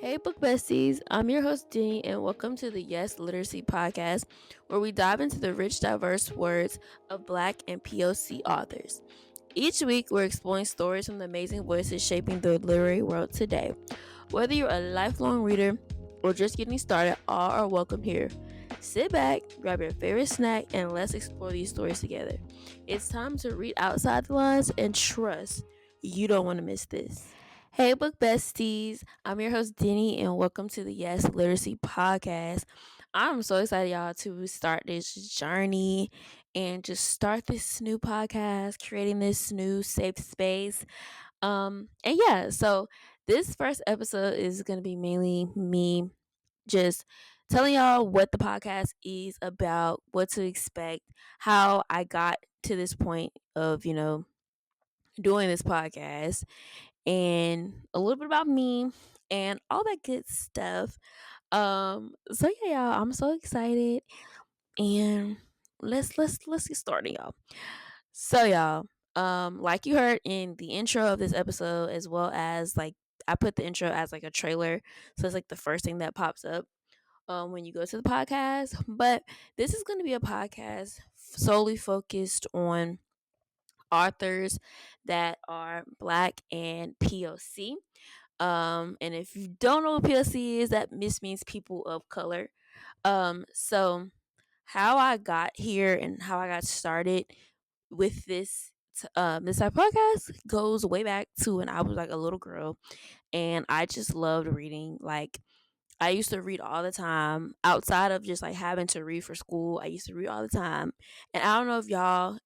Hey, Book Besties. I'm your host, Denny, and welcome to the Yes Literacy Podcast, where we dive into the rich, diverse words of Black and POC authors. Each week, we're exploring stories from the amazing voices shaping the literary world today. Whether you're a lifelong reader or just getting started, all are welcome here. Sit back, grab your favorite snack, and let's explore these stories together. It's time to read outside the lines and trust you don't want to miss this. Hey, Book Besties. I'm your host, Denny, and welcome to the Yes Literacy Podcast. I'm so excited, y'all, to start this journey and just start this new podcast, creating this new safe space. And yeah, so this first episode is going to be mainly me just telling y'all what the podcast is about, what to expect, how I got to this point of, doing this podcast and a little bit about me and all that good stuff. So yeah, y'all, I'm so excited and let's get started, y'all. So y'all, like you heard in the intro of this episode, as well as like I put the intro as like a trailer, so it's like the first thing that pops up when you go to the podcast. But this is going to be a podcast solely focused on authors that are Black and POC. And if you don't know what POC is, that means people of color. So how I got here and how I got started with this type of podcast goes way back to when I was like a little girl, and I just loved reading. Like I used to read all the time outside of just like having to read for school. I used to read all the time. And I don't know if y'all,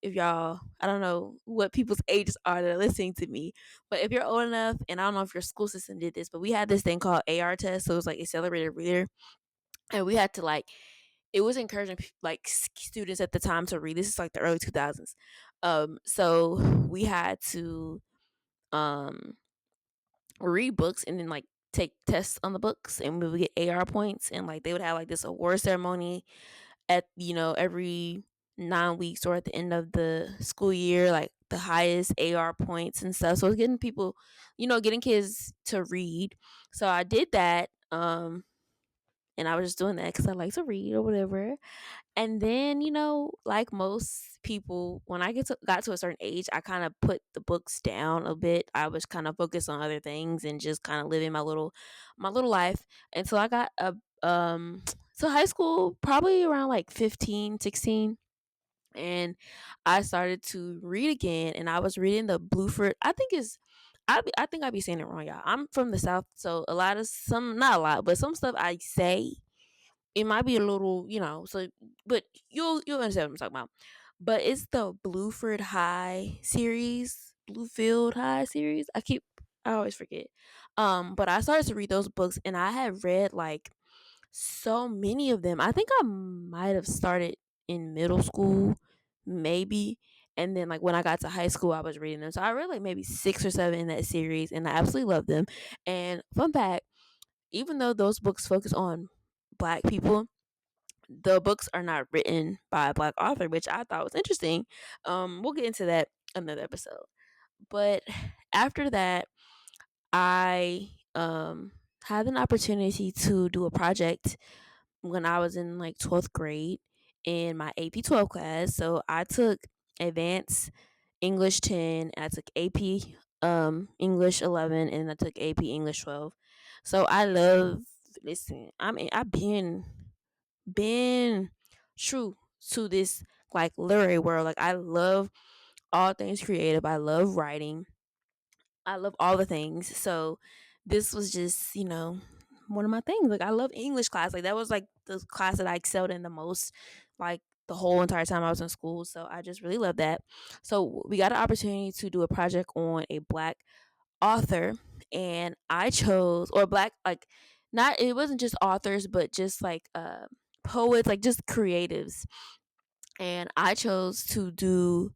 I don't know what people's ages are that are listening to me, but if you're old enough, and I don't know if your school system did this, but we had this thing called AR test. So it was like accelerated reader. And we had to like, it was encouraging like students at the time to read. This is like the early 2000s. So we had to, um, read books and then like take tests on the books, and we would get AR points, and like they would have like this award ceremony at every 9 weeks or at the end of the school year, like the highest AR points and stuff. So it's getting people, getting kids to read. So I did that, and I was just doing that because I like to read or whatever. And then, like most people, when I got to a certain age, I kind of put the books down a bit. I was kind of focused on other things and just kind of living my little life until I got a so high school, probably around like 15, 16. And I started to read again, and I was reading the Blueford. I think I be saying it wrong, y'all. I'm from the South, so a lot of some, not a lot, but some stuff I say, it might be a little, so, but you'll understand what I'm talking about. But it's the Blueford High series, Bluefield High series. I always forget. But I started to read those books, and I had read like so many of them. I think I might have started in middle school, maybe. And then like when I got to high school, I was reading them. So I read like maybe 6 or 7 in that series, and I absolutely love them. And fun fact, even though those books focus on Black people, the books are not written by a Black author, which I thought was interesting. We'll get into that another episode. But after that, I had an opportunity to do a project when I was in like 12th grade in my AP 12 class. So I took advanced English 10, and I took AP English 11, and I took AP English 12. So I love, listen, I've been true to this like literary world. Like I love all things creative. I love writing. I love all the things. So this was just, one of my things. Like I love English class. Like that was like the class that I excelled in the most, like the whole entire time I was in school. So I just really love that. So we got an opportunity to do a project on a Black author, and I chose, or Black, like, not, it wasn't just authors, but just like poets, like just creatives. And I chose to do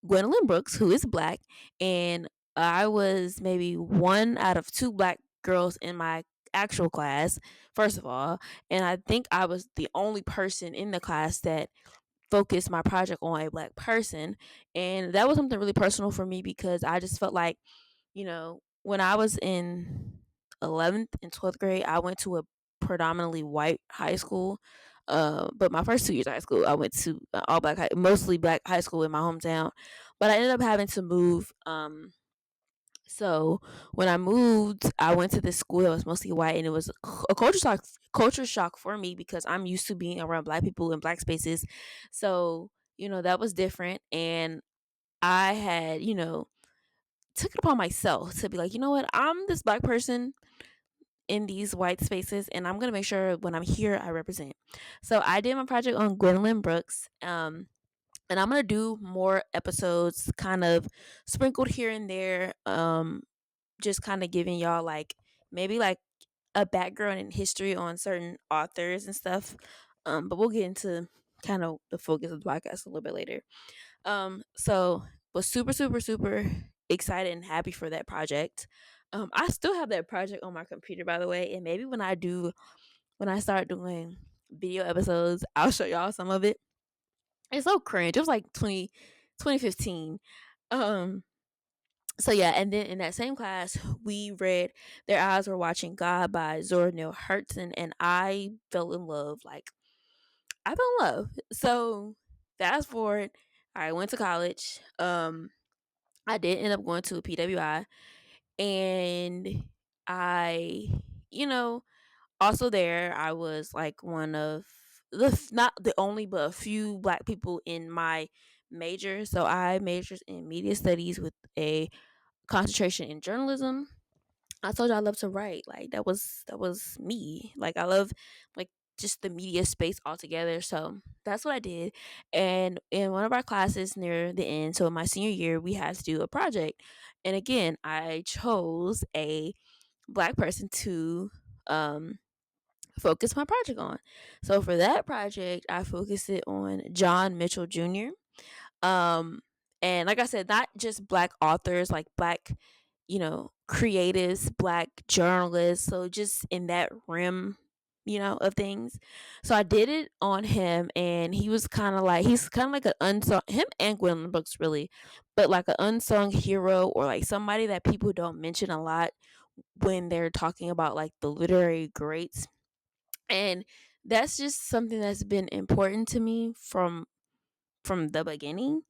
Gwendolyn Brooks, who is Black, and I was maybe one out of two Black girls in my actual class, first of all. And I think I was the only person in the class that focused my project on a Black person. And that was something really personal for me because I just felt like, when I was in 11th and 12th grade, I went to a predominantly white high school. But my first 2 years of high school, I went to all black, mostly black high school in my hometown. But I ended up having to move. So when I moved, I went to this school that was mostly white, and it was a culture shock for me because I'm used to being around black people in black spaces. So that was different, and I had took it upon myself to be like, you know what, I'm this black person in these white spaces, and I'm gonna make sure when I'm here I represent. So I did my project on Gwendolyn Brooks. And I'm gonna do more episodes, kind of sprinkled here and there. Just kind of giving y'all like maybe like a background and history on certain authors and stuff. But we'll get into kind of the focus of the podcast a little bit later. So was super, super, super excited and happy for that project. I still have that project on my computer, by the way, and maybe when I start doing video episodes, I'll show y'all some of it. It's so cringe. It was like 2015. Um, so yeah, and then in that same class, we read "Their Eyes Were Watching God" by Zora Neale Hurston, and I fell in love. Like I fell in love. So fast forward, I went to college. I did end up going to a PWI, and I, you know, also there I was like one of not the only but a few black people in my major. So I majored in media studies with a concentration in journalism. I told you I love to write. Like that was me. Like I love like just the media space altogether. So that's what I did. And in one of our classes near the end, so in my senior year, we had to do a project. And again, I chose a black person to focus my project on. So for that project, I focused it on John Mitchell Jr. Um, and like I said, not just black authors, like black, creatives, black journalists. So just in that rim, of things. So I did it on him, and he's kind of like an unsung, him and Gwendolyn Brooks really, but like an unsung hero, or like somebody that people don't mention a lot when they're talking about like the literary greats. And that's just something that's been important to me from the beginning.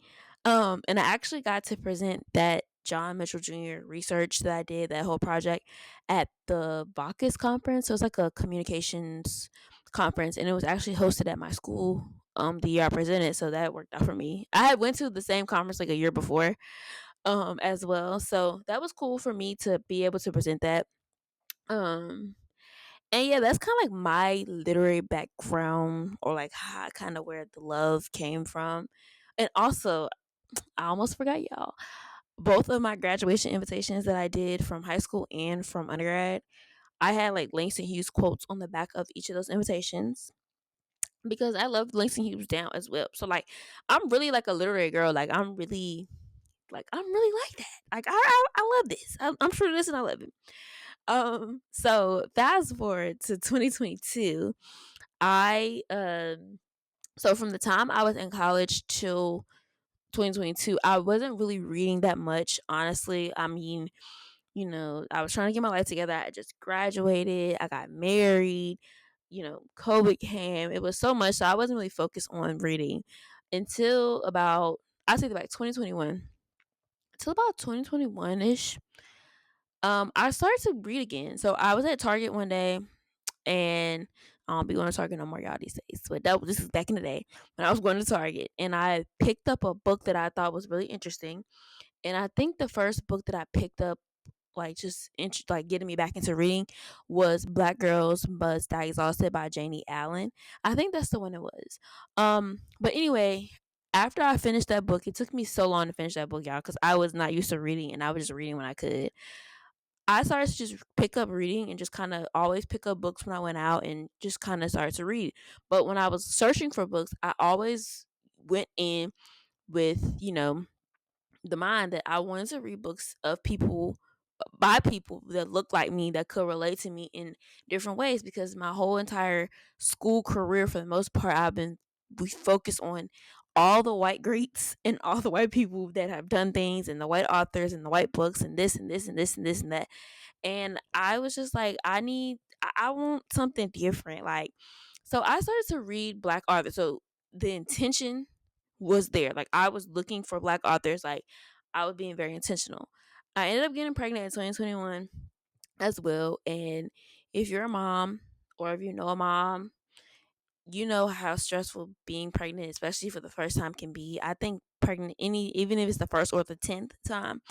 And I actually got to present that John Mitchell Jr. research that I did, that whole project, at the Bacchus conference. So it's like a communications conference, and it was actually hosted at my school the year I presented, so that worked out for me. I had went to the same conference like a year before as well. So that was cool for me to be able to present that. Um and yeah, that's kind of like my literary background, or like how kind of where the love came from. And also, I almost forgot y'all. Both of my graduation invitations that I did from high school and from undergrad, I had like Langston Hughes quotes on the back of each of those invitations because I love Langston Hughes down as well. So like, I'm really like a literary girl. Like I'm really like that. Like I love this. I'm true to this, and I love it. So fast forward to 2022. I so from the time I was in college till 2022, I wasn't really reading that much, honestly. I mean, I was trying to get my life together. I just graduated, I got married, COVID came. It was so much, so I wasn't really focused on reading until about, I say like 2021. Until about 2021 ish. I started to read again. So I was at Target one day, and I don't be going to Target no more, y'all, these days. But this is back in the day when I was going to Target, and I picked up a book that I thought was really interesting. And I think the first book that I picked up, like just like getting me back into reading, was Black Girls Must Die Exhausted by Janie Allen. I think that's the one it was. But anyway, after I finished that book, it took me so long to finish that book, y'all, because I was not used to reading, and I was just reading when I could. I started to just pick up reading and just kind of always pick up books when I went out and just kind of started to read. But when I was searching for books, I always went in with, the mind that I wanted to read books of people, by people that looked like me, that could relate to me in different ways, because my whole entire school career, for the most part, we focused on all the white greats and all the white people that have done things, and the white authors and the white books, and this and this and this and this and that. And I was just like, I want something different. Like, so I started to read Black authors. So the intention was there. Like, I was looking for Black authors. Like, I was being very intentional. I ended up getting pregnant in 2021 as well. And if you're a mom, or if you know a mom, you know how stressful being pregnant, especially for the first time, can be. I think pregnant, even if it's the first or the 10th time,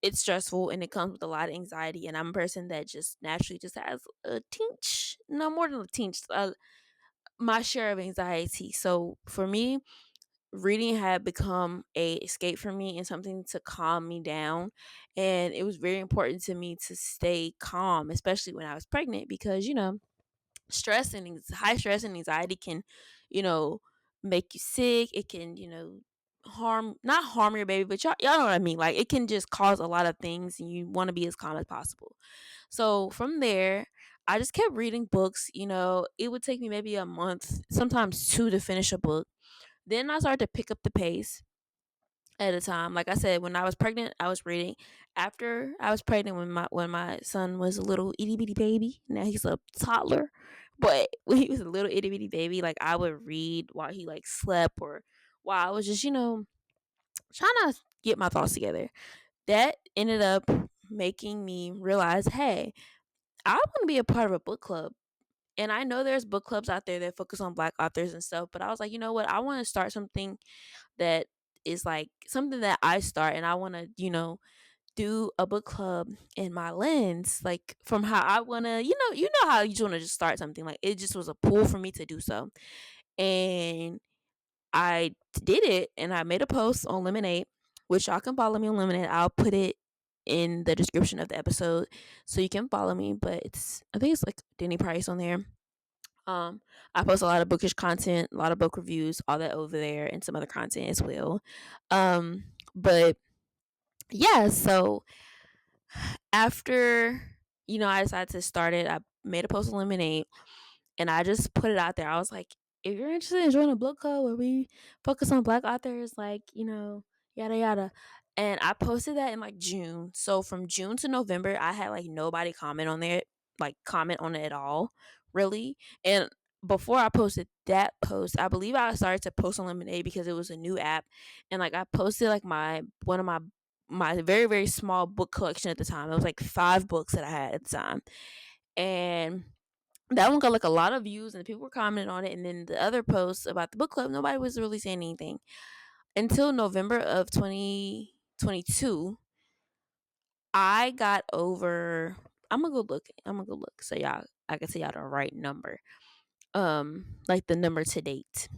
it's stressful and it comes with a lot of anxiety. And I'm a person that just naturally just has a tinge, no more than a tinge, my share of anxiety. So for me, reading had become a escape for me and something to calm me down. And it was very important to me to stay calm, especially when I was pregnant, because stress and high stress and anxiety can, you know, make you sick. It can, harm, not harm your baby, but y'all know what I mean. Like, it can just cause a lot of things, and you want to be as calm as possible. So from there, I just kept reading books. It would take me maybe a month, sometimes two, to finish a book. Then I started to pick up the pace at a time. Like I said, when I was pregnant, I was reading. After I was pregnant, when my son was a little itty bitty baby, now he's a toddler. But when he was a little itty bitty baby, like, I would read while he like slept, or while I was just trying to get my thoughts together. That ended up making me realize, hey, I want to be a part of a book club. And I know there's book clubs out there that focus on Black authors and stuff, but I was like, you know what? I want to start something that is like something that I start, and I want to, do a book club in my lens, like, from how I want to, how you just want to just start something. Like, it just was a pull for me to do so. And I did it, and I made a post on Lemonade, which y'all can follow me on Lemonade. I'll put it in the description of the episode so you can follow me, but I think it's like Denny Price on there. I post a lot of bookish content, a lot of book reviews, all that over there, and some other content as well. But yeah, so after I decided to start it, I made a post on Lemonade, and I just put it out there. I was like, if you're interested in joining a book club where we focus on Black authors, like, yada yada. And I posted that in like June. So from June to November, I had like nobody comment on it at all, really. And before I posted that post, I believe I started to post on Lemonade because it was a new app. And like, I posted like one of my very, very small book collection at the time. It was like 5 books that I had at the time. And that one got like a lot of views, and people were commenting on it. And then the other posts about the book club, nobody was really saying anything until November of 2022. I got over. I'm gonna go look. So y'all, I can tell y'all the right number. Like the number to date.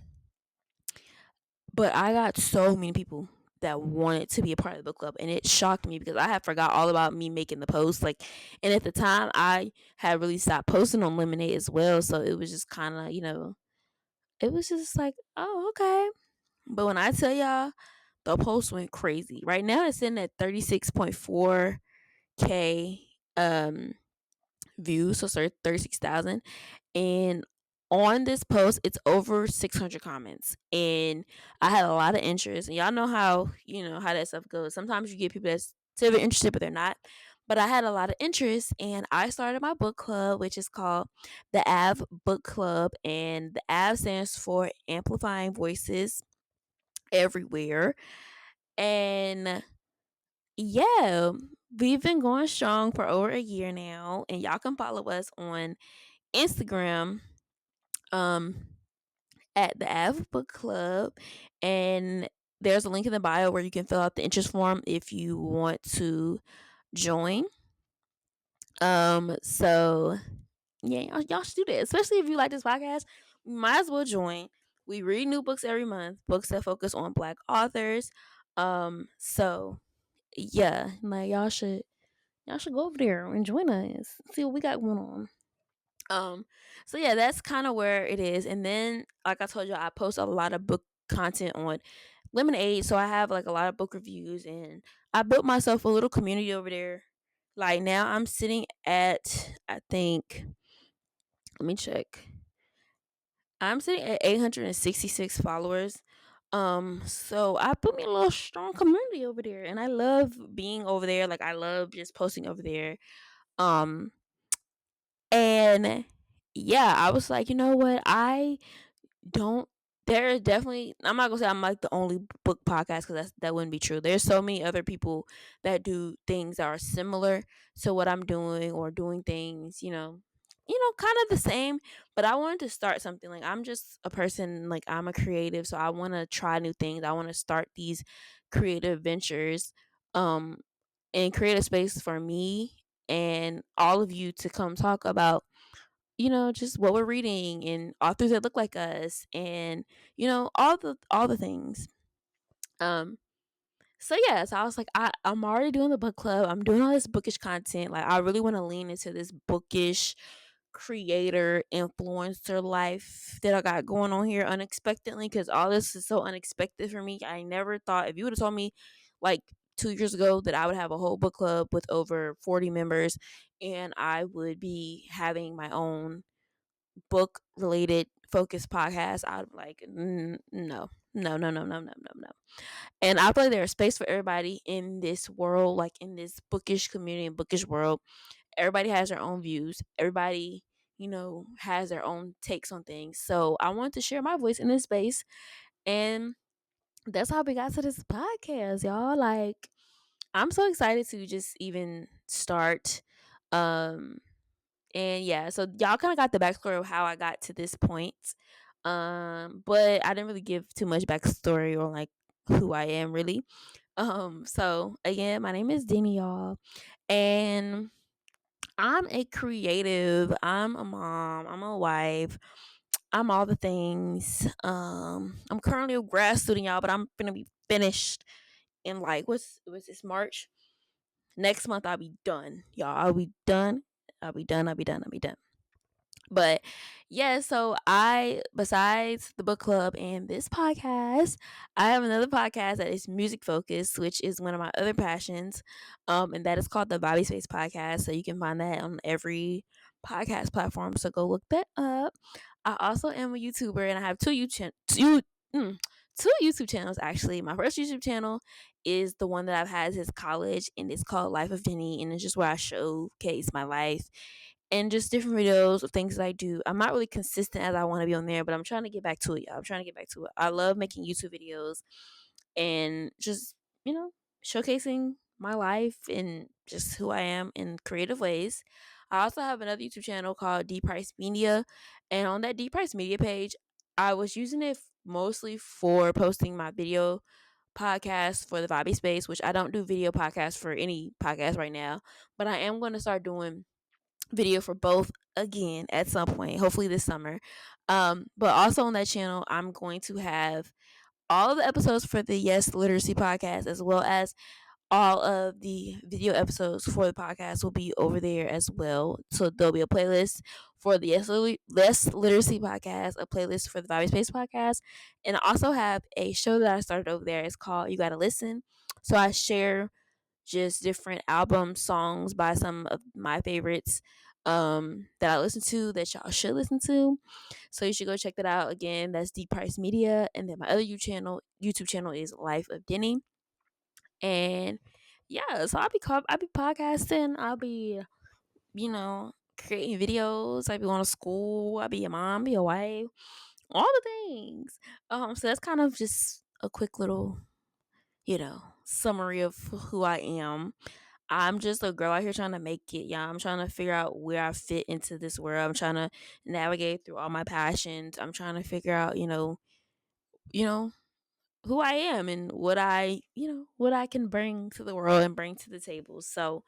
But I got so many people that wanted to be a part of the book club, and it shocked me because I had forgot all about me making the post. Like, and at the time, I had really stopped posting on Lemonade as well, so it was just kind of, it was just like, oh, okay. But when I tell y'all, the post went crazy. Right now, it's sitting at 36.4K views, so sorry, 36,000. And on this post, it's over 600 comments. And I had a lot of interest. And y'all know how that stuff goes. Sometimes you get people that's super interested, but they're not. But I had a lot of interest, and I started my book club, which is called the AV Book Club. And the AV stands for Amplifying Voices Everywhere. And yeah, we've been going strong for over a year now. And y'all can follow us on Instagram, um at the Av Book Club, and there's a link in the bio where you can fill out the interest form if you want to join. So yeah, y'all should do that, especially if you like this podcast. You might as well join. We read new books every month, books that focus on Black authors. So yeah, like, y'all should go over there and join us, see what we got going on. So yeah, that's kind of where it is. And then, like I told you, I post a lot of book content on Lemonade, so I have like a lot of book reviews, and I built myself a little community over there. Like, now I'm sitting at, I think, let me check. I'm sitting at 866 followers. So I put me a little strong community over there, and I love being over there. Like, I love just posting over there. Um and yeah, I was like, you know what? I don't there is definitely, I'm not gonna say I'm like the only book podcast, because that wouldn't be true. There's so many other people that do things that are similar to what I'm doing, or doing things, kind of the same. But I wanted to start something. Like, I'm just a person, like, I'm a creative, so I want to try new things. I want to start these creative ventures, um and create a space for me and all of you to come talk about, just what we're reading, and authors that look like us, and all the things. Um so yeah, so I was like, I'm already doing the book club. I'm doing all this bookish content. Like, I really want to lean into this bookish creator influencer life that I got going on here unexpectedly, because all this is so unexpected for me. I never thought, if you would have told me like 2 years ago, that I would have a whole book club with over 40 members, and I would be having my own book related focused podcast, I'm like, no, no, no, no, no, no, no, no. And I feel like there's space for everybody in this world, like in this bookish community and bookish world. Everybody has their own views. Everybody, has their own takes on things. So I wanted to share my voice in this space. And that's how we got to this podcast, y'all. Like, I'm so excited to just even start. Um and yeah, so y'all kind of got the backstory of how I got to this point. But I didn't really give too much backstory or like who I am really. So again, my name is Denny, y'all. And I'm a creative. I'm a mom. I'm a wife. I'm all the things. I'm currently a grad student, y'all, but I'm gonna be finished in like what's this, March? Next month I'll be done, y'all. I'll be done. I'll be done. I'll be done. I'll be done. But yeah, so I, besides the book club and this podcast, I have another podcast that is music focused, which is one of my other passions. And that is called the Bobby Space Podcast. So you can find that on every podcast platform. So go look that up. I also am a YouTuber, and I have two YouTube channels actually. My first YouTube channel is the one that I've had since college, and it's called Life of Denny, and it's just where I showcase my life and just different videos of things that I do. I'm not really consistent as I want to be on there, but I'm trying to get back to it, y'all. I'm trying to get back to it. I love making YouTube videos and just, showcasing my life and just who I am in creative ways. I also have another YouTube channel called D Price Media, and on that D Price Media page, I was using it mostly for posting my video podcast for the Bobby Space, which I don't do video podcasts for any podcast right now, but I am going to start doing video for both again at some point, hopefully this summer. But also on that channel, I'm going to have all of the episodes for the Yes Literacy podcast, as well as all of the video episodes for the podcast will be over there as well. So there'll be a playlist for the Yes Literacy podcast, a playlist for the Vibe Space podcast, and I also have a show that I started over there. It's called You Gotta Listen. So I share just different album songs by some of my favorites that I listen to, that y'all should listen to. So you should go check that out. Again, that's Deep Price Media. And then my other YouTube channel is Life of Denny. And yeah, so I'll be podcasting, I'll be, creating videos, I'll be going to school, I'll be a mom, be a wife, all the things. So that's kind of just a quick little, summary of who I am. I'm just a girl out here trying to make it. Yeah, I'm trying to figure out where I fit into this world. I'm trying to navigate through all my passions. I'm trying to figure out, you know who I am and what I can bring to the world and bring to the table. So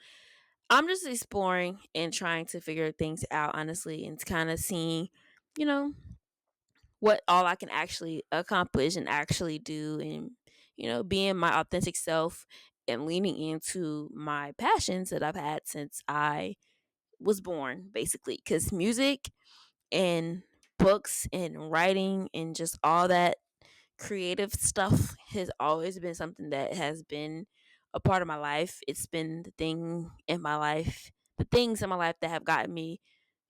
I'm just exploring and trying to figure things out honestly, and kind of seeing, you know, what all I can actually accomplish and actually do, and being my authentic self and leaning into my passions that I've had since I was born, basically. Because music and books and writing and just all that creative stuff has always been something that has been a part of my life. It's been the things in my life that have gotten me,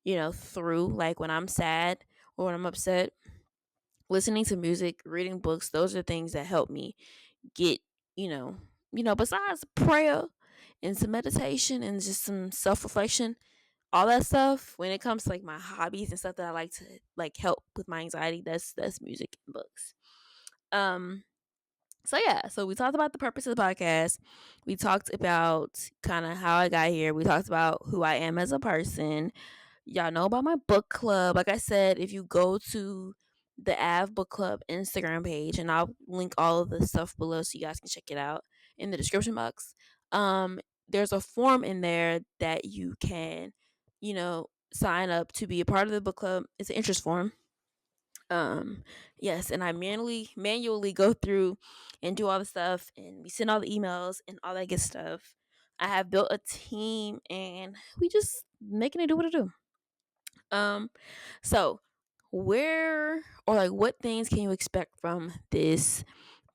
through. Like when I'm sad or when I'm upset, listening to music, reading books, those are things that help me get, besides prayer and some meditation and just some self-reflection, all that stuff. When it comes to like my hobbies and stuff that I like to like help with my anxiety, that's music and books. um so yeah, so we talked about the purpose of the podcast. We talked about kind of how I got here. We talked about who I am as a person. Y'all know about my book club. Like I said, if you go to the Av Book Club Instagram page, and I'll link all of the stuff below so you guys can check it out in the description box. Um, there's a form in there that you can, sign up to be a part of the book club. It's an interest form. um yes, and I manually go through and do all the stuff, and we send all the emails and all that good stuff. I have built a team, and we just making it do what it do. um so where or like what things can you expect from this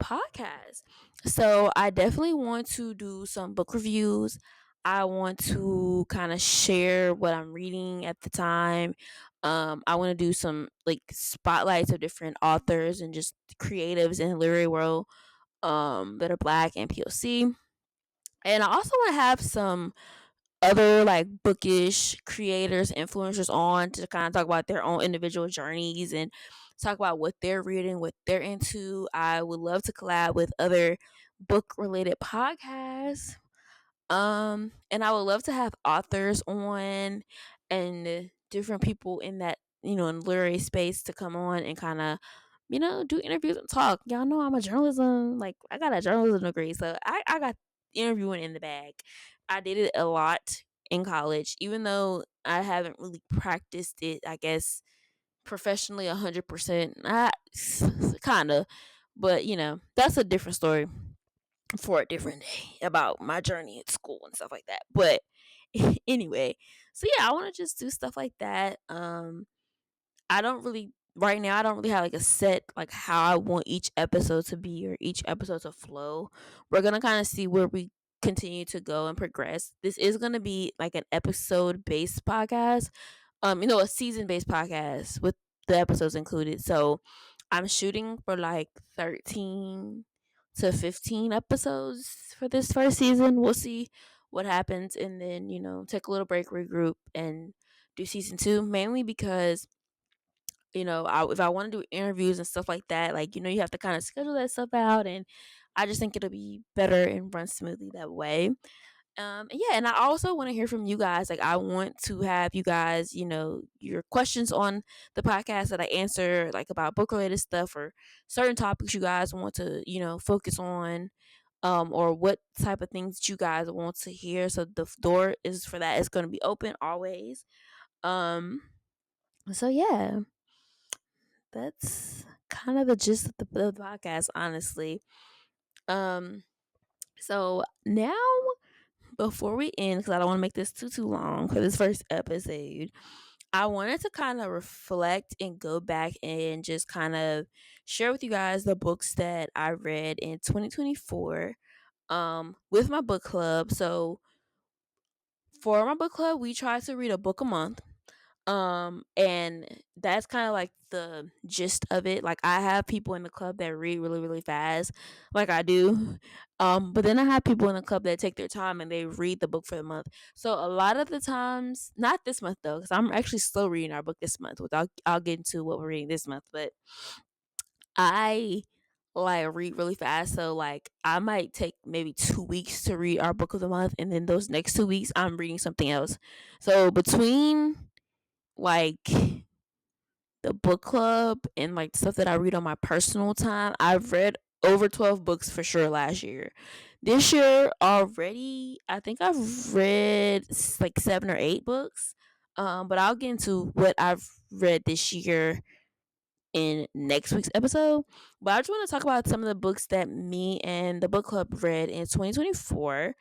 podcast? So I definitely want to do some book reviews. I want to kind of share what I'm reading at the time. I want to do some like spotlights of different authors and just creatives in the literary world that are black and POC. And I also want to have some other like bookish creators, influencers on to kind of talk about their own individual journeys and talk about what they're reading, what they're into. I would love to collab with other book related podcasts. And I would love to have authors on and different people in that, in literary space to come on and kind of, do interviews and talk. Y'all know I'm a journalism, like I got a journalism degree, so I got interviewing in the bag. I did it a lot in college, even though I haven't really practiced it, I guess, professionally 100%. I kind of, but that's a different story for a different day about my journey at school and stuff like that. But anyway, so yeah, I want to just do stuff like that. I don't really right now I don't really have like a set like how I want each episode to be or each episode to flow. We're going to kind of see where we continue to go and progress. This is going to be like an episode based podcast. A season based podcast with the episodes included. So I'm shooting for like 13 to 15 episodes for this first season. We'll see what happens, and then, take a little break, regroup, and do season 2, mainly because if I want to do interviews and stuff like that, like, you have to kind of schedule that stuff out, and I just think it'll be better and run smoothly that way. Yeah, and I also want to hear from you guys. Like, I want to have you guys, your questions on the podcast that I answer, like about book related stuff or certain topics you guys want to, focus on, or what type of things you guys want to hear. So the door is for that is going to be open always. Um, so yeah, that's kind of the gist of the podcast, honestly. Um, so now before we end, because I don't want to make this too long for this first episode, I wanted to kind of reflect and go back and just kind of share with you guys the books that I read in 2024 with my book club. So for my book club, we try to read a book a month. And that's kind of like the gist of it. Like, I have people in the club that read really really fast, like I do. But then I have people in the club that take their time and they read the book for the month. So a lot of the times, not this month though, because I'm actually still reading our book this month, I'll get into what we're reading this month. But I like read really fast, so like I might take maybe 2 weeks to read our book of the month, and then those next 2 weeks I'm reading something else. So between like the book club and like stuff that I read on my personal time, I've read over 12 books for sure last year. This year already, I think I've read like 7 or 8 books. But I'll get into what I've read this year in next week's episode. But I just want to talk about some of the books that me and the book club read in 2024.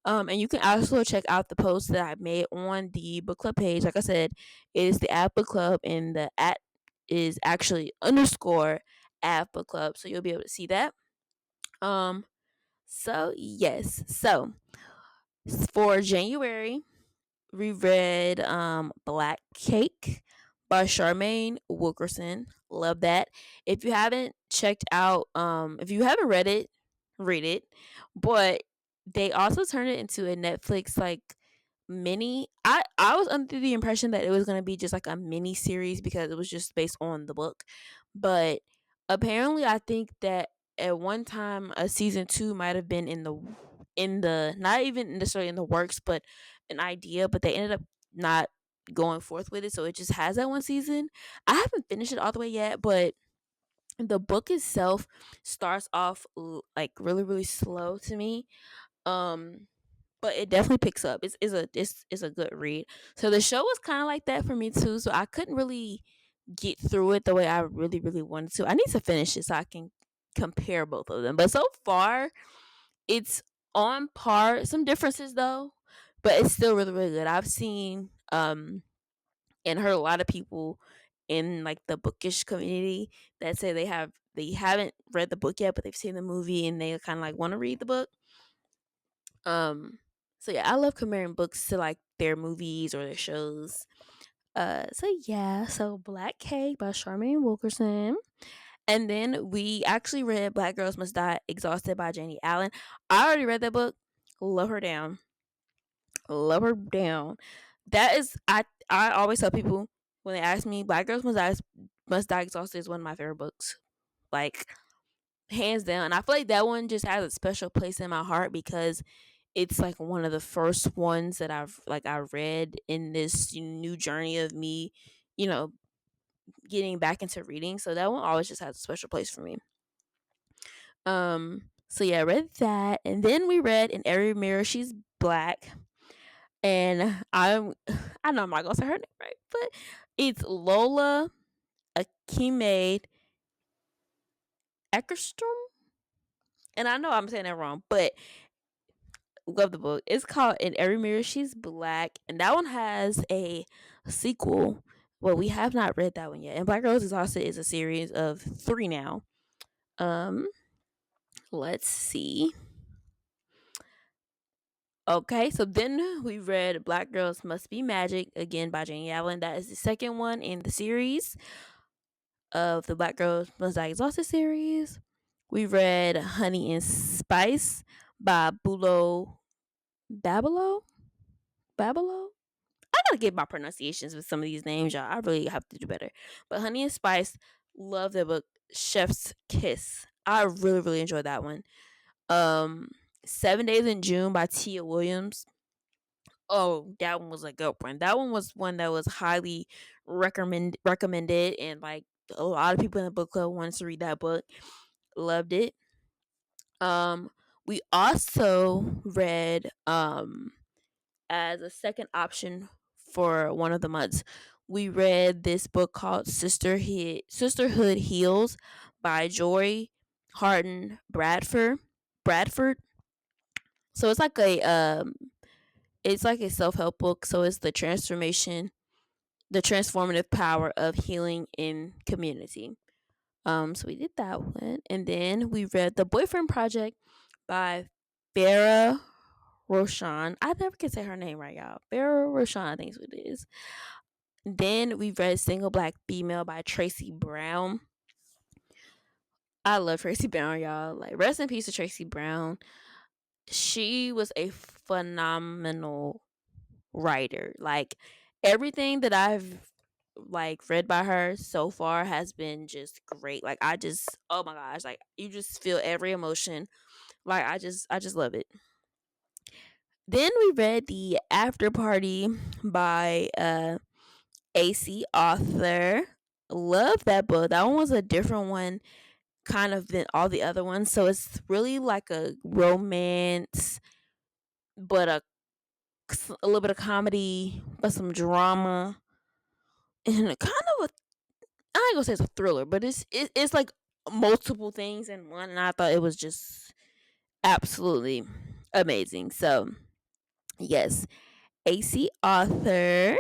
And you can also check out the post that I made on the book club page. Like I said, it is the App Book Club, and the at is actually underscore App Book Club. So you'll be able to see that. Um, so yes. So for January, we read Black Cake by Charmaine Wilkerson. Love that. If you haven't checked out, if you haven't read it, read it. But They also turned it into a Netflix like mini. I was under the impression that it was going to be just like a mini series because it was just based on the book. But apparently I think that at one time a season 2 might have been in the not even necessarily in the works, but an idea, but they ended up not going forth with it, so it just has that one season. I haven't finished it all the way yet, but the book itself starts off like really really slow to me. um but it definitely picks up. It's a good read. So the show was kind of like that for me too. So I couldn't really get through it the way I really really wanted to. I need to finish it so I can compare both of them. But so far, it's on par. Some differences though, but it's still really really good. I've seen and heard a lot of people in like the bookish community that say they haven't read the book yet, but they've seen the movie and they kind of like want to read the book. Um, so yeah, I love comparing books to like their movies or their shows. So yeah, so Black Cake by Charmaine Wilkerson. And then we actually read Black Girls Must Die Exhausted by Janie Allen. I already read that book. Love her down. Love her down. That is I always tell people when they ask me Black Girls Must Die Exhausted is one of my favorite books. Like hands down. And I feel like that one just has a special place in my heart because it's like one of the first ones that I read in this new journey of me, you know, getting back into reading. So that one always just has a special place for me. So yeah, I read that, and then we read In Every Mirror She's Black, and I know I'm not gonna say her name right, but it's Lola Akime Eckerstrom, and I know I'm saying that wrong, but love the book. It's called In Every Mirror She's Black, and that one has a sequel. Well, we have not read that one yet. And Black Girls Exhausted is a series of 3 now. Um, let's see. Okay, so then we read Black Girls Must Be Magic again by Jane Allen. That is the second one in the series of the Black Girls Must Die Exhausted series. We read Honey and Spice by Bulo Babilo. Babilo? I gotta get my pronunciations with some of these names, y'all. I really have to do better. But Honey and Spice, love the book. Chef's Kiss. I really, really enjoyed that one. Um, 7 Days in June by Tia Williams. Oh, that one was a good one. That one was one that was highly recommended, and like a lot of people in the book club wanted to read that book. Loved it. Um, we also read as a second option for one of the months. We read this book called Sisterhood Heals by Joy Harden Bradford. So it's like a self-help book. So it's the transformative power of healing in community. So we did that one. And then we read The Boyfriend Project by Farah Roshan. I never can say her name right, y'all. Farah Roshan, I think is what it is. Then we read Single Black Female by Tracy Brown. I love Tracy Brown, y'all. Like, rest in peace to Tracy Brown. She was a phenomenal writer. Like, everything that I've like read by her so far has been just great. Like, oh my gosh, like you just feel every emotion. Like, I just love it. Then we read The After Party by AC Author. Love that book. That one was a different one kind of than all the other ones. So it's really like a romance, but a little bit of comedy, but some drama, and a kind of a I ain't gonna say it's a thriller, but it's like multiple things in one, and I thought it was just absolutely amazing. So yes, AC Author.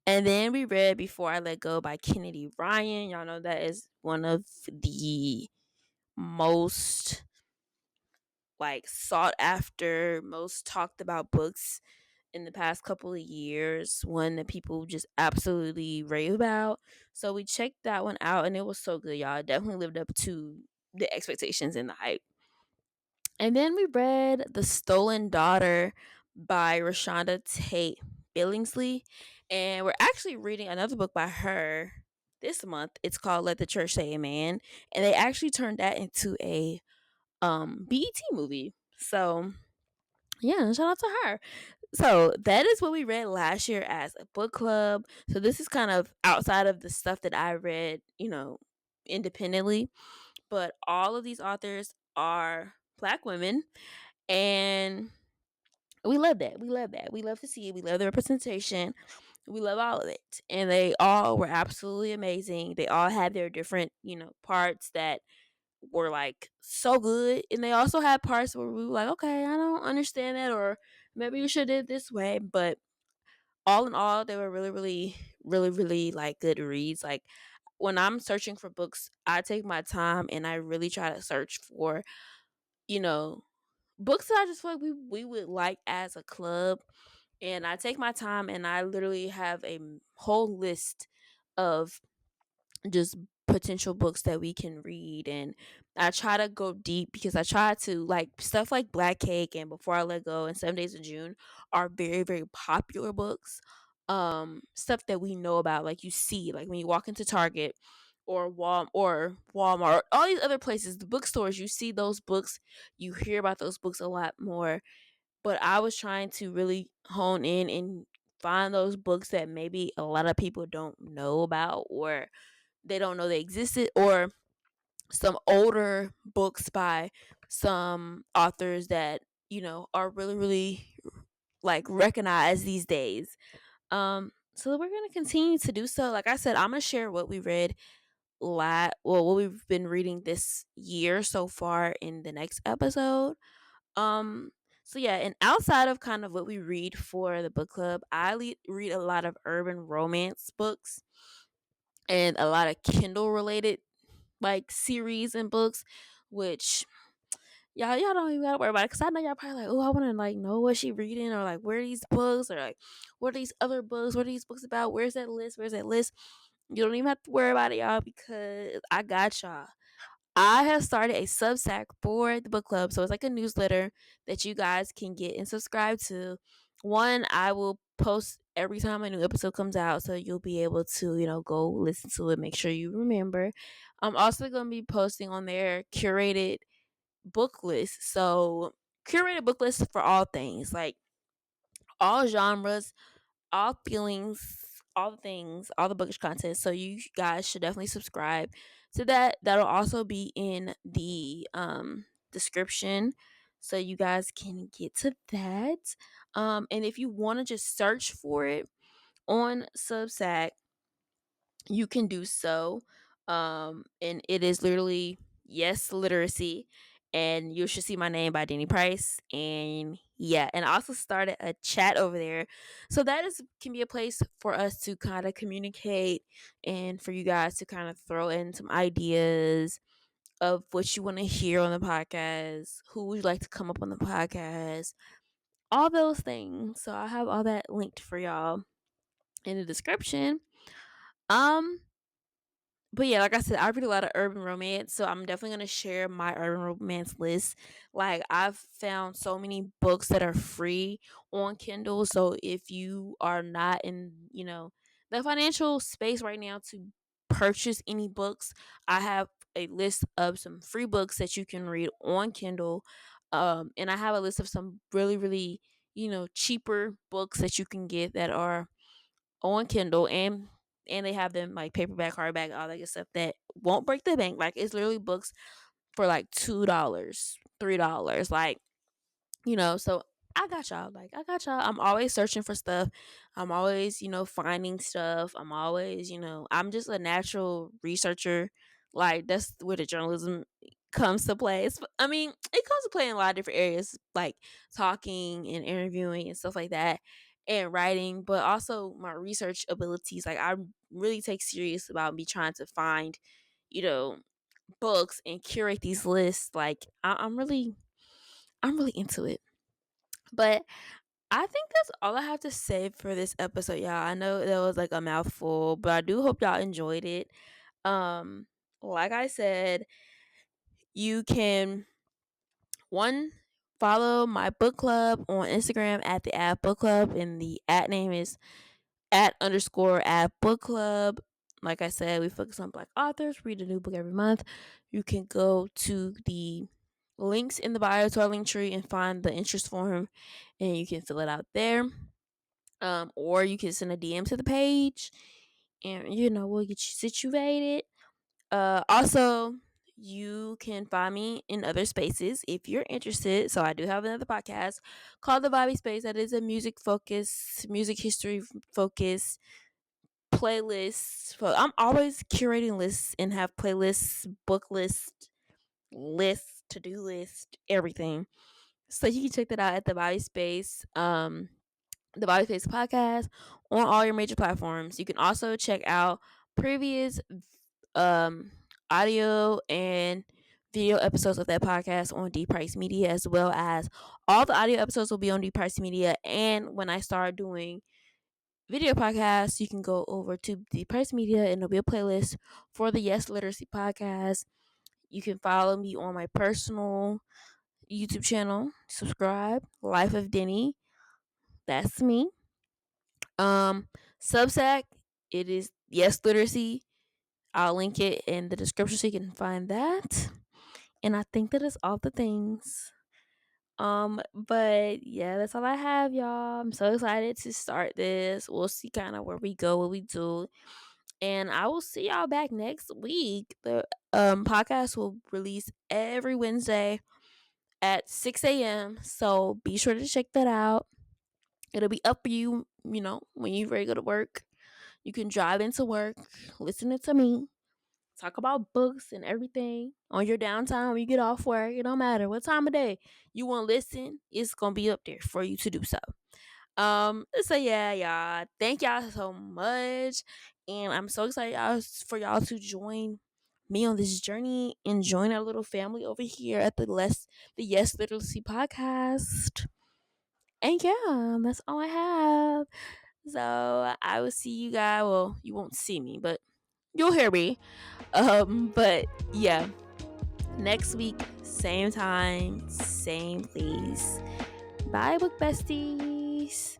And then we read Before I Let Go by Kennedy Ryan. Y'all know that is one of the most like sought after, most talked about books in the past couple of years. One that people just absolutely rave about. So we checked that one out and it was so good, y'all. It definitely lived up to the expectations and the hype. And then we read The Stolen Daughter by Rashonda Tate Billingsley. And we're actually reading another book by her this month. It's called Let the Church Say Amen. And they actually turned that into a BET movie. So yeah, shout out to her. So that is what we read last year as a book club. So this is kind of outside of the stuff that I read, independently. But all of these authors are Black women, and we love that. We love that. We love to see it. We love the representation. We love all of it. And they all were absolutely amazing. They all had their different, parts that were like so good. And they also had parts where we were like, okay, I don't understand that, or maybe you should have did this way. But all in all, they were really, really, really, really like good reads. Like when I'm searching for books, I take my time and I really try to search for, you know, books that I just feel like we would like as a club. And I take my time and I literally have a whole list of just potential books that we can read. And I try to go deep because I try to like stuff like Black Cake and Before I Let Go and 7 Days of June are very, very popular books. Stuff that we know about, like you see, like when you walk into Target or Walmart, all these other places, the bookstores, you see those books, you hear about those books a lot more. But I was trying to really hone in and find those books that maybe a lot of people don't know about, or they don't know they existed, or some older books by some authors that are really, really like recognized these days. So we're gonna continue to do so. Like I said, I'm gonna share what we read what we've been reading this year so far in the next episode. um so yeah, and outside of kind of what we read for the book club, read a lot of urban romance books and a lot of Kindle related like series and books, which y'all don't even gotta worry about it, because I know y'all probably like, oh, I want to like know what she reading, or like where are these books, or like what are these other books, what are these books about, where's that list. You don't even have to worry about it, y'all, because I got y'all. I have started a Substack for the book club. So it's like a newsletter that you guys can get and subscribe to. One, I will post every time a new episode comes out, so you'll be able to, go listen to it, make sure you remember. I'm also going to be posting on there curated book lists. So curated book lists for all things, like all genres, all feelings, all the things, all the bookish content. So you guys should definitely subscribe to that. That'll also be in the description, so you guys can get to that. And if you want to just search for it on Substack, you can do so. And it is literally Yes Literacy, and you should see my name by Denny Price. And yeah, and I also started a chat over there, so that is can be a place for us to kind of communicate, and for you guys to kind of throw in some ideas of what you want to hear on the podcast, who would you like to come up on the podcast, all those things. So I have all that linked for y'all in the description. um but yeah, like I said, I read a lot of urban romance, so I'm definitely gonna share my urban romance list. Like I've found so many books that are free on Kindle. So if you are not in, the financial space right now to purchase any books, I have a list of some free books that you can read on Kindle. And I have a list of some really, really, cheaper books that you can get that are on Kindle, and they have them like paperback, hardback, all that good stuff that won't break the bank. Like it's literally books for like $2, $3. Like, so I got y'all. Like I got y'all. I'm always searching for stuff. I'm always, finding stuff. I'm always, I'm just a natural researcher. Like that's where the journalism comes to play. I mean, it comes to play in a lot of different areas, like talking and interviewing and stuff like that, and writing, but also my research abilities. Like I really take serious about me trying to find, you know, books and curate these lists. Like I'm really into it. But I think that's all I have to say for this episode, y'all. I know that was like a mouthful, but I do hope y'all enjoyed it. Like I said, you can One, follow my book club on Instagram at the at book club, and the at name is at book club. Like I said, we focus on Black authors. Read a new book every month. You can go to the links in the bio to our link tree and find the interest form, and you can fill it out there. Or you can send a DM to the page, and we'll get you situated. Also, you can find me in other spaces if you're interested. So I do have another podcast called The Vibey Space that is a music focus, music history focus playlist. I'm always curating lists and have playlists, book lists, to do list, everything. So you can check that out at The Vibey Space. The Body Face Podcast on all your major platforms. You can also check out previous um, audio and video episodes of that podcast on D Price Media, as well as all the audio episodes will be on D Price Media. And when I start doing video podcasts, you can go over to D Price Media and there'll be a playlist for the Yes Literacy Podcast. You can follow me on my personal YouTube channel. Subscribe. Life of Denny. That's me. Substack, it is Yes Literacy. I'll link it in the description so you can find that. And I think that is all the things. But yeah, that's all I have, y'all. I'm so excited to start this. We'll see kind of where we go, what we do. And I will see y'all back next week. The podcast will release every Wednesday at 6 a.m. So be sure to check that out. It'll be up for you, when you're ready to go to work. You can drive into work, listening to me, talk about books and everything on your downtime when you get off work. It don't matter what time of day you want to listen. It's gonna be up there for you to do so. So yeah, y'all. Thank y'all so much, and I'm so excited for y'all to join me on this journey and join our little family over here at the Yes Literacy Podcast. And yeah, that's all I have. So I will see you guys. Well, you won't see me, but you'll hear me. But yeah, next week, same time, same place. Bye, Book Besties.